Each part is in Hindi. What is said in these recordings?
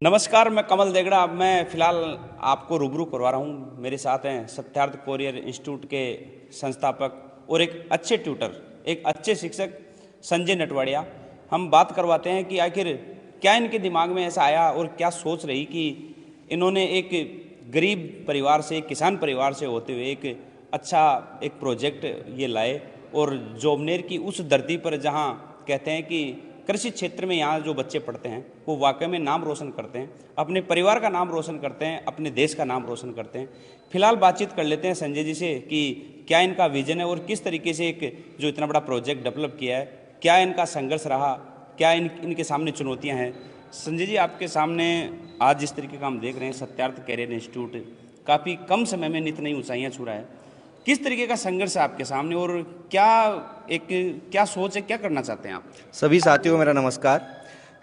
नमस्कार, मैं कमल देगड़ा। अब मैं फ़िलहाल आपको रूबरू करवा रहा हूँ। मेरे साथ हैं सत्यार्थ कोरियर इंस्टीट्यूट के संस्थापक और एक अच्छे ट्यूटर, एक अच्छे शिक्षक संजय नटवाड़िया। हम बात करवाते हैं कि आखिर क्या इनके दिमाग में ऐसा आया और क्या सोच रही कि इन्होंने एक गरीब परिवार से, एक किसान परिवार से होते हुए एक अच्छा एक प्रोजेक्ट ये लाए और जोबनेर की उस धरती पर जहाँ कहते हैं कि कृषि क्षेत्र में यहाँ जो बच्चे पढ़ते हैं वो वाकई में नाम रोशन करते हैं, अपने परिवार का नाम रोशन करते हैं, अपने देश का नाम रोशन करते हैं। फिलहाल बातचीत कर लेते हैं संजय जी से कि क्या इनका विजन है और किस तरीके से एक जो इतना बड़ा प्रोजेक्ट डेवलप किया है, क्या इनका संघर्ष रहा, क्या इनके सामने चुनौतियाँ हैं। संजय जी, आपके सामने आज जिस तरीके का हम देख रहे हैं, सत्यार्थ कैरियर इंस्टीट्यूट काफ़ी कम समय में नित नई ऊंचाइयाँ छू रहा है। किस तरीके का संघर्ष है आपके सामने और क्या सोच है, क्या करना चाहते हैं आप? सभी साथियों को मेरा नमस्कार।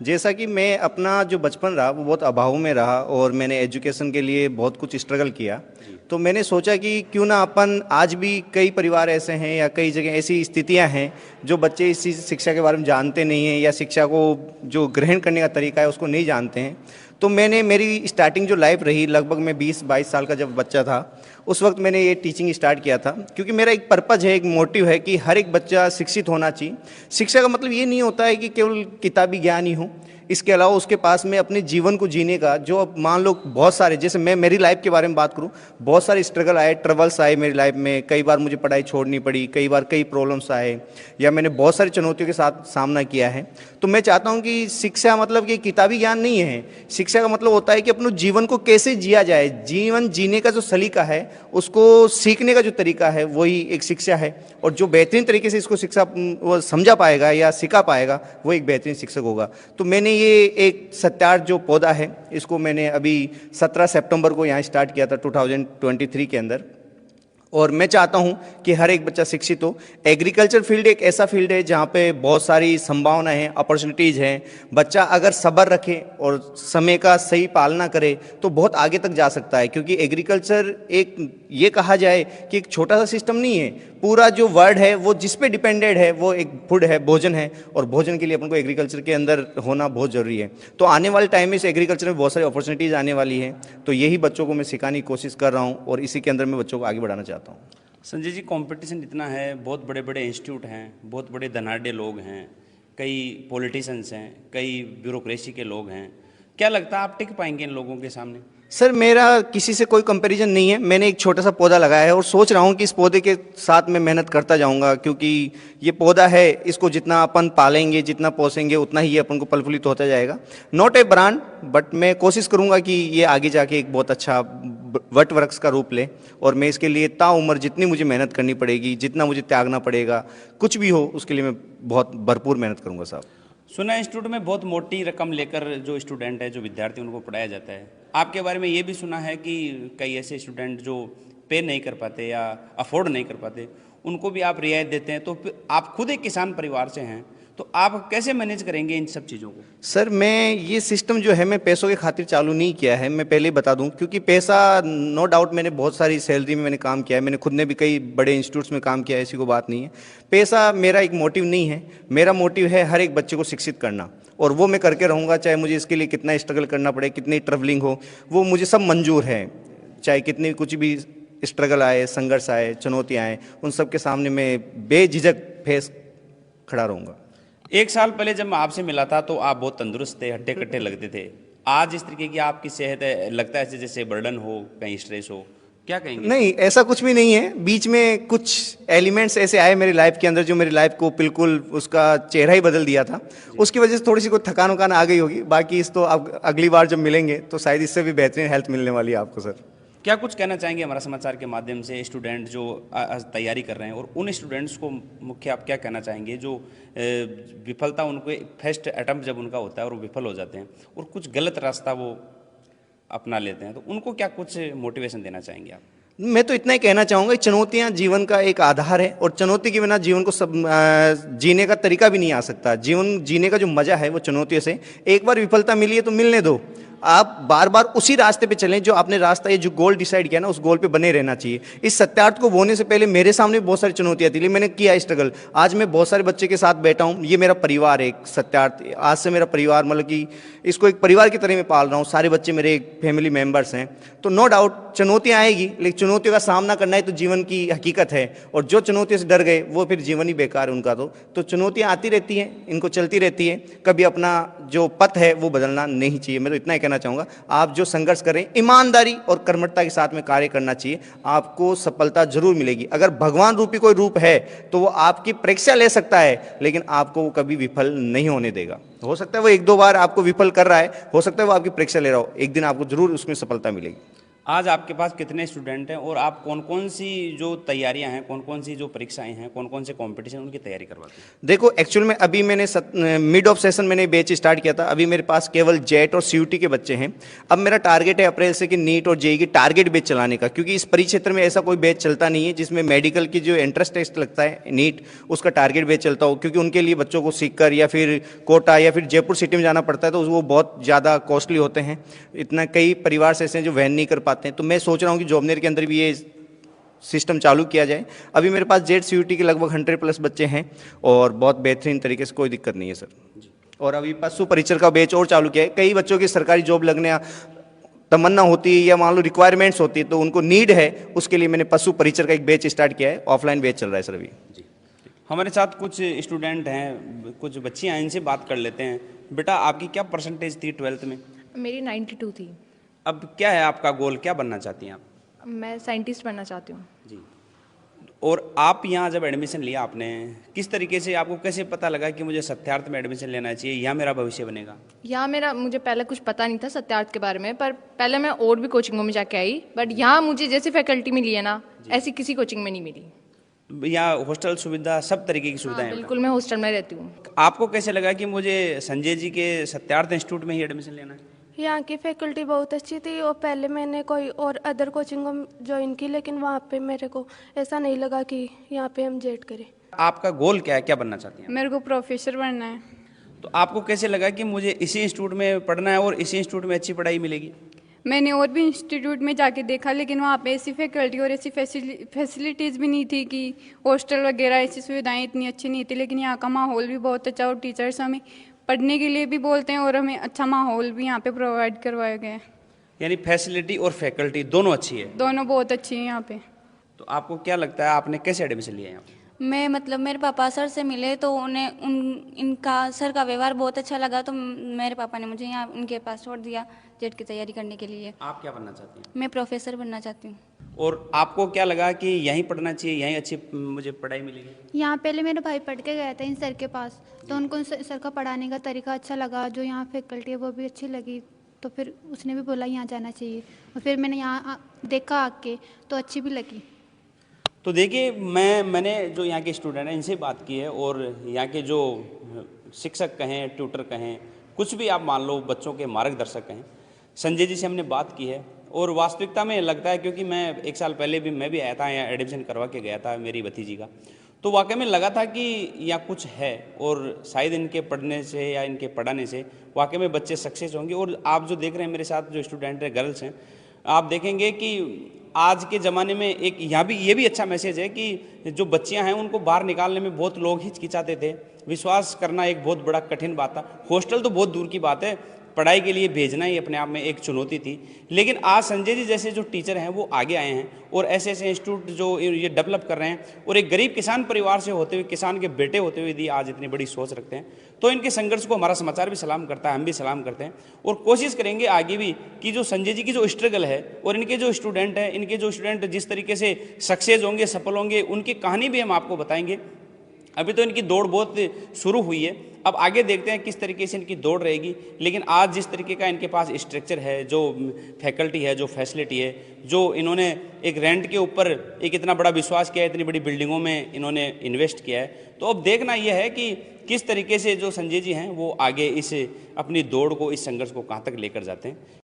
जैसा कि मैं अपना जो बचपन रहा वो बहुत अभाव में रहा और मैंने एजुकेशन के लिए बहुत कुछ स्ट्रगल किया, तो मैंने सोचा कि क्यों ना अपन आज भी कई परिवार ऐसे हैं या कई जगह ऐसी स्थितियां हैं जो बच्चे इस शिक्षा के बारे में जानते नहीं हैं या शिक्षा को जो ग्रहण करने का तरीका है उसको नहीं जानते हैं। तो मैंने मेरी स्टार्टिंग जो लाइफ रही, लगभग मैं 20-22 साल का जब बच्चा था उस वक्त मैंने ये टीचिंग स्टार्ट किया था, क्योंकि मेरा एक पर्पज़ है, एक मोटिव है कि हर एक बच्चा शिक्षित होना चाहिए। शिक्षा का मतलब ये नहीं होता है कि केवल किताबी ज्ञान ही हो, इसके अलावा उसके पास में अपने जीवन को जीने का जो, अब मान लो बहुत सारे, जैसे मैं मेरी लाइफ के बारे में बात करूं, बहुत सारे स्ट्रगल आए, ट्रबल्स आए मेरी लाइफ में। कई बार मुझे पढ़ाई छोड़नी पड़ी, कई बार कई प्रॉब्लम्स आए, या मैंने बहुत सारी चुनौतियों के साथ सामना किया है। तो मैं चाहता हूं कि शिक्षा मतलब कि किताबी ज्ञान नहीं है। शिक्षा का मतलब होता है कि अपने जीवन को कैसे जिया जाए, जीवन जीने का जो सलीका है उसको सीखने का जो तरीका है वही एक शिक्षा है। और जो बेहतरीन तरीके से इसको शिक्षा वो समझा पाएगा या सिखा पाएगा वो एक बेहतरीन शिक्षक होगा। तो मैंने ये एक सत्यार्थ जो पौधा है इसको मैंने अभी 17 सितंबर को यहाँ स्टार्ट किया था 2023 के अंदर। और मैं चाहता हूं कि हर एक बच्चा शिक्षित हो। एग्रीकल्चर फील्ड एक ऐसा फील्ड है जहां पे बहुत सारी संभावनाएं हैं, अपॉर्चुनिटीज़ हैं। बच्चा अगर सब्र रखे और समय का सही पालना करे तो बहुत आगे तक जा सकता है, क्योंकि एग्रीकल्चर एक, ये कहा जाए कि एक छोटा सा सिस्टम नहीं है। पूरा जो वर्ल्ड है वो जिस पे डिपेंडेड है वो एक फूड है, भोजन है, और भोजन के लिए अपन को एग्रीकल्चर के अंदर होना बहुत ज़रूरी है। तो आने वाले टाइम में इस एग्रीकल्चर में बहुत सारी अपॉर्चुनिटीज़ आने वाली है, तो यही बच्चों को मैं सिखाने की कोशिश कर रहा हूँ और इसी के अंदर मैं बच्चों को आगे बढ़ाना चाहता हूँ। संजय जी, कंपटीशन इतना है, बहुत बड़े बड़े इंस्टीट्यूट हैं, बहुत बड़े धनाढ़ लोग हैं, कई पॉलिटिशियंस हैं, कई ब्यूरोक्रेसी के लोग हैं। क्या लगता है आप टिक पाएंगे इन लोगों के सामने? सर, मेरा किसी से कोई कंपैरिजन नहीं है। मैंने एक छोटा सा पौधा लगाया है और सोच रहा हूँ कि इस पौधे के साथ मैं मेहनत करता जाऊँगा, क्योंकि ये पौधा है, इसको जितना अपन पालेंगे, जितना पोसेंगे, उतना ही ये अपन को फल-फूलित होता जाएगा। नॉट ए ब्रांड, बट मैं कोशिश करूँगा कि ये आगे जाके एक बहुत अच्छा वट वृक्ष का रूप ले, और मैं इसके लिए ताउम्र जितनी मुझे मेहनत करनी पड़ेगी, जितना मुझे त्यागना पड़ेगा, कुछ भी हो उसके लिए मैं बहुत भरपूर मेहनत करूँगा साहब। सुना इंस्टीट्यूट में बहुत मोटी रकम लेकर जो स्टूडेंट है, जो विद्यार्थी, उनको पढ़ाया जाता है। आपके बारे में ये भी सुना है कि कई ऐसे स्टूडेंट जो पे नहीं कर पाते या अफोर्ड नहीं कर पाते, उनको भी आप रियायत देते हैं। तो आप खुद एक किसान परिवार से हैं, तो आप कैसे मैनेज करेंगे इन सब चीज़ों को? सर, मैं ये सिस्टम जो है मैं पैसों के खातिर चालू नहीं किया है, मैं पहले ही बता दूं, क्योंकि पैसा, नो डाउट, मैंने बहुत सारी सैलरी में मैंने काम किया है, मैंने खुद ने भी कई बड़े इंस्टीट्यूट्स में काम किया है, ऐसी कोई बात नहीं है। पैसा मेरा एक मोटिव नहीं है। मेरा मोटिव है हर एक बच्चे को शिक्षित करना, और वो मैं करके रहूँगा, चाहे मुझे इसके लिए कितना स्ट्रगल करना पड़े, कितनी ट्रैवलिंग हो, वो मुझे सब मंजूर है। चाहे कितनी कुछ भी स्ट्रगल आए, संघर्ष आए, चुनौतियाँ आए, उन सब के सामने मैं बेझिझक फेस खड़ा रहूँगा। 1 साल पहले जब मैं आपसे मिला था तो आप बहुत तंदुरुस्त थे, हट्टे कट्टे लगते थे। आज इस तरीके की आपकी सेहत है, लगता है जैसे बर्डन हो, कहीं स्ट्रेस हो, क्या कहेंगे? नहीं, ऐसा कुछ भी नहीं है। बीच में कुछ एलिमेंट्स ऐसे आए मेरी लाइफ के अंदर जो मेरी लाइफ को बिल्कुल उसका चेहरा ही बदल दिया था। उसकी वजह से थोड़ी सी कोई थकान वकान आ गई होगी। बाकी इस तो अब अगली बार जब मिलेंगे तो शायद इससे भी बेहतरीन हेल्थ मिलने वाली है आपको सर। क्या कुछ कहना चाहेंगे हमारा समाचार के माध्यम से स्टूडेंट जो तैयारी कर रहे हैं, और उन स्टूडेंट्स को मुख्य आप क्या कहना चाहेंगे जो विफलता, उनको फर्स्ट अटेम्प्ट जब उनका होता है और वो विफल हो जाते हैं और कुछ गलत रास्ता वो अपना लेते हैं, तो उनको क्या कुछ मोटिवेशन देना चाहेंगे आप? मैं तो इतना ही कहना चाहूँगा, चुनौतियाँ जीवन का एक आधार है, और चुनौती के बिना जीवन को सब जीने का तरीका भी नहीं आ सकता। जीवन जीने का जो मज़ा है वो चुनौतियों से। एक बार विफलता मिली है तो मिलने दो, आप बार बार उसी रास्ते पे चलें जो आपने रास्ता, ये जो गोल डिसाइड किया ना, उस गोल पे बने रहना चाहिए। इस सत्यार्थ को होने से पहले मेरे सामने बहुत सारी चुनौतियां थी, लेकिन मैंने किया स्ट्रगल। आज मैं बहुत सारे बच्चे के साथ बैठा हूँ, ये मेरा परिवार है एक सत्यार्थ। आज से मेरा परिवार, मतलब कि इसको एक परिवार की तरह मैं पाल रहा हूँ, सारे बच्चे मेरे एक फैमिली मेंबर्स हैं। तो नो डाउट चुनौतियां आएगी, लेकिन चुनौतियों का सामना करना है तो जीवन की हकीकत है। और जो चुनौतियों से डर गए वो फिर जीवन ही बेकार है उनका। तो चुनौतियां आती रहती हैं, इनको चलती रहती है, कभी अपना जो पथ है वो बदलना नहीं चाहिए। मैं तो इतना ही कहना चाहूँगा, आप जो संघर्ष करें ईमानदारी और कर्मठता के साथ में कार्य करना चाहिए, आपको सफलता जरूर मिलेगी। अगर भगवान रूपी कोई रूप है तो वो आपकी परीक्षा ले सकता है, लेकिन आपको वो कभी विफल नहीं होने देगा। हो सकता है वो एक दो बार आपको विफल कर रहा है, हो सकता है वो आपकी परीक्षा ले रहा हो, एक दिन आपको जरूर उसमें सफलता मिलेगी। आज आपके पास कितने स्टूडेंट हैं और आप कौन कौन सी जो तैयारियां हैं, कौन कौन सी जो परीक्षाएं हैं, कौन कौन से कंपटीशन उनकी तैयारी करवाते हैं? देखो एक्चुअल में अभी मैंने मिड ऑफ सेशन मैंने बैच स्टार्ट किया था। अभी मेरे पास केवल जेट और सीयूटी के बच्चे हैं। अब मेरा टारगेट है अप्रैल से कि नीट और जेई की टारगेट बैच चलाने का, क्योंकि इस परिक्षेत्र में ऐसा कोई बैच चलता नहीं है जिसमें मेडिकल की जो एंट्रेंस टेस्ट लगता है नीट, उसका टारगेट बैच चलता हो। क्योंकि उनके लिए बच्चों को सीकर या फिर कोटा या फिर जयपुर सिटी में जाना पड़ता है, तो वो बहुत ज़्यादा कॉस्टली होते हैं। इतना कई परिवार से ऐसे हैं जो वहन नहीं कर पाते हैं। तो मैं सोच रहा हूँ कि जॉबनेर के अंदर भी ये सिस्टम चालू किया जाए। अभी मेरे पास जेट सीयूटी के लगभग 100+ बच्चे हैं और बहुत बेहतरीन तरीके से, कोई दिक्कत नहीं है सर। और अभी पशु परिचर का बैच और चालू किया है। कई बच्चों की सरकारी जॉब लगने तमन्ना होती है या मान लो रिक्वायरमेंट्स होती है, तो उनको नीड है, उसके लिए मैंने पशु परिचर का एक बैच स्टार्ट किया है। ऑफलाइन बैच चल रहा है सर अभी। हमारे साथ कुछ स्टूडेंट हैं, कुछ बच्चियां हैं, इनसे बात कर लेते हैं। बेटा, आपकी क्या परसेंटेज थी 12th में? मेरी 92 थी। अब क्या है आपका गोल, क्या बनना चाहती हैं आप? मैं साइंटिस्ट बनना चाहती हूँ। जी। और आप यहाँ जब एडमिशन लिया आपने, किस तरीके से, आपको कैसे पता लगा कि मुझे सत्यार्थ में एडमिशन लेना चाहिए, यहाँ मेरा भविष्य बनेगा? यहाँ मुझे पहले कुछ पता नहीं था सत्यार्थ के बारे में, पर पहले मैं और भी कोचिंगों में जाके आई, बट यहाँ मुझे जैसी फैकल्टी मिली है ना, ऐसी किसी कोचिंग में नहीं मिली। यहाँ हॉस्टल सुविधा, सब तरीके की सुविधाएं हैं? बिल्कुल, मैं हॉस्टल में रहती हूँ। आपको कैसे लगा कि मुझे संजय जी के सत्यार्थ इंस्टीट्यूट में ही एडमिशन लेना है? यहाँ की फैकल्टी बहुत अच्छी थी और पहले मैंने कोई और अदर कोचिंग ज्वाइन की, लेकिन वहाँ पे मेरे को ऐसा नहीं लगा कि यहाँ पे हम जेट करें। आपका गोल क्या है, क्या बनना चाहती हैं? मेरे को प्रोफेसर बनना है। तो आपको कैसे लगा कि मुझे इसी इंस्टीट्यूट में पढ़ना है और इसी इंस्टीट्यूट में अच्छी पढ़ाई मिलेगी? मैंने और भी इंस्टीट्यूट में जाके देखा, लेकिन वहाँ पे ऐसी फैकल्टी और ऐसी फैसिलिटीज़ भी नहीं थी कि हॉस्टल वगैरह ऐसी सुविधाएं इतनी अच्छी नहीं थी। लेकिन यहाँ का माहौल भी बहुत अच्छा और टीचर्स हमें पढ़ने के लिए भी बोलते हैं और हमें अच्छा माहौल भी यहाँ पे प्रोवाइड करवाया गया है। यानी फैसिलिटी और फैकल्टी दोनों अच्छी है? दोनों बहुत अच्छी हैं यहाँ पे। तो आपको क्या लगता है, आपने कैसे एडमिशन लिया यहाँ पे? मैं मतलब मेरे पापा सर से मिले तो उन्हें इनका सर का व्यवहार बहुत अच्छा लगा, तो मेरे पापा ने मुझे यहाँ उनके पास छोड़ दिया जेट की तैयारी करने के लिए। आप क्या बनना चाहती हैं? मैं प्रोफेसर बनना चाहती हूँ। और आपको क्या लगा कि यहीं पढ़ना चाहिए, यहीं अच्छी मुझे पढ़ाई मिलेगी? यहाँ पहले मेरा भाई पढ़ के गया था इन सर के पास, तो उनको सर का पढ़ाने का तरीका अच्छा लगा, जो यहाँ फैकल्टी है वो भी अच्छी लगी, तो फिर उसने भी बोला यहाँ जाना चाहिए। और फिर मैंने यहाँ देखा आके तो अच्छी भी लगी। तो देखिए, मैंने जो यहाँ के स्टूडेंट हैं इनसे बात की है, और यहाँ के जो शिक्षक कहें, ट्यूटर कहें, कुछ भी आप मान लो, बच्चों के मार्गदर्शक कहें, संजय जी से हमने बात की है। और वास्तविकता में लगता है, क्योंकि मैं 1 साल पहले भी मैं भी आया था, यहाँ एडमिशन करवा के गया था मेरी भतीजी का, तो वाकई में लगा था कि यहाँ कुछ है, और शायद इनके पढ़ने से या इनके पढ़ाने से वाकई में बच्चे सक्सेस होंगे। और आप जो देख रहे हैं मेरे साथ जो स्टूडेंट हैं, गर्ल्स हैं, आप देखेंगे कि आज के ज़माने में एक यहाँ भी ये भी अच्छा मैसेज है कि जो बच्चियाँ हैं उनको बाहर निकालने में बहुत लोग हिचकिचाते थे। विश्वास करना एक बहुत बड़ा कठिन बात था। हॉस्टल तो बहुत दूर की बात है, पढ़ाई के लिए भेजना ही अपने आप में एक चुनौती थी। लेकिन आज संजय जी जैसे जो टीचर हैं वो आगे आए हैं और ऐसे ऐसे इंस्टीट्यूट जो ये डेवलप कर रहे हैं, और एक गरीब किसान परिवार से होते हुए, किसान के बेटे होते हुए यदि आज इतनी बड़ी सोच रखते हैं, तो इनके संघर्ष को हमारा समाचार भी सलाम करता है, हम भी सलाम करते हैं। और कोशिश करेंगे आगे भी कि जो संजय जी की जो स्ट्रगल है और इनके जो स्टूडेंट हैं, इनके जो स्टूडेंट जिस तरीके से सक्सेस होंगे, सफल होंगे, उनकी कहानी भी हम आपको बताएंगे। अभी तो इनकी दौड़ बहुत शुरू हुई है, अब आगे देखते हैं किस तरीके से इनकी दौड़ रहेगी। लेकिन आज जिस तरीके का इनके पास स्ट्रक्चर है, जो फैकल्टी है, जो फैसिलिटी है, जो इन्होंने एक रेंट के ऊपर एक इतना बड़ा विश्वास किया है, इतनी बड़ी बिल्डिंगों में इन्होंने इन्वेस्ट किया है, तो अब देखना यह है कि किस तरीके से जो संजय जी हैं वो आगे इस अपनी दौड़ को, इस संघर्ष को कहाँ तक लेकर जाते हैं।